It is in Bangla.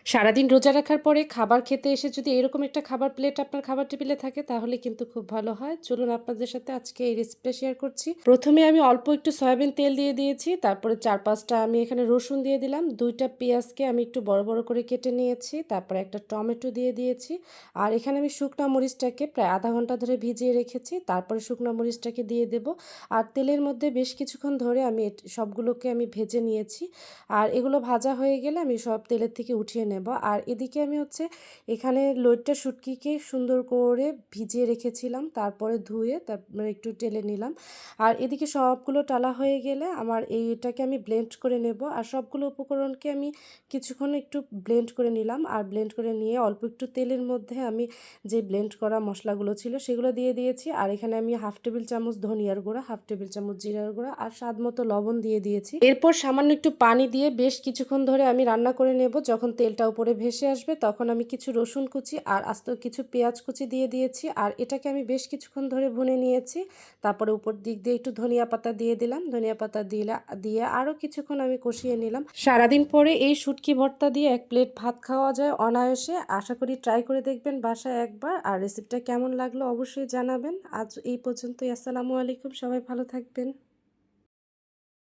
সারাদিন রোজা রাখার পরে খাবার খেতে এসে যদি এরকম একটা খাবার প্লেট আপনার খাবার টেবিলে থাকে তাহলে কিন্তু খুব ভালো হয়। চলুন আপনাদের সাথে আজকে এই রেসিপিটা শেয়ার করছি। প্রথমে আমি অল্প একটু সয়াবিন তেল দিয়ে দিয়েছি। তারপরে ৪-৫ টা আমি এখানে রসুন দিয়ে দিলাম। ২ টা পেঁয়াজকে আমি একটু বড়, বড় করে কেটে নিয়েছি। তারপরে একটা টমেটো দিয়ে দিয়েছি। আর এখানে আমি শুকনা মরিচটাকে প্রায় ০.৫ ঘন্টা ধরে ভিজিয়ে রেখেছি। তারপরে শুকনা মরিচটাকে দিয়ে দেব। আর তেলের মধ্যে বেশ কিছুক্ষণ ধরে আমি সবগুলোকে আমি ভেজে নিয়েছি। আর এগুলো ভাজা হয়ে গেলে আমি সব তেলের থেকে উঠিয়ে নেব। আর এদিকে আমি এখানে লইট্টা শুটকিকে সুন্দর করে ভিজিয়ে রেখেছিলাম, তারপরে ধুয়ে তারপরে একটু টেলে নিলাম। আর এদিকে সবগুলো টালা হয়ে গেলে আমার এইটাকে আমি ব্লেন্ড করে নেব। আর সবগুলো উপকরণকে আমি কিছুক্ষণ একটু ব্লেন্ড করে নিলাম। আর ব্লেন্ড করে নিয়ে অল্প একটু তেলের মধ্যে আমি যে ব্লেন্ড করা মশলাগুলো ছিল সেগুলো দিয়ে দিয়েছি। আর এখানে আমি 1/2 টেবিল চামচ ধনিয়ার গুঁড়া, 1/2 টেবিল চামচ জিরার গুঁড়া আর স্বাদ মতো লবণ দিয়ে দিয়েছি। এরপর সামান্য একটু পানি দিয়ে বেশ কিছুক্ষণ ধরে আমি রান্না করে নেব। যখন তেলটা উপরে ভেসে আসবে তখন আমি কিছু রসুন কুচি আর আস্ত কিছু পেঁয়াজ কুচি দিয়ে দিয়েছি। আর এটাকে আমি বেশ কিছুক্ষণ ধরে ভুনে নিয়েছি। তারপরে উপর দিক দিয়ে একটু ধনিয়া পাতা দিয়ে দিলাম। ধনিয়া পাতা দিয়ে আরও কিছুক্ষণ আমি কষিয়ে নিলাম। সারাদিন পরে এই শুটকি ভর্তা দিয়ে 1 প্লেট ভাত খাওয়া যায় অনায়াসে। আশা করি ট্রাই করে দেখবেন বাসায় একবার। আর রেসিপিটা কেমন লাগলো অবশ্যই জানাবেন। আজ এই পর্যন্তই। আসসালামু আলাইকুম। সবাই ভালো থাকবেন।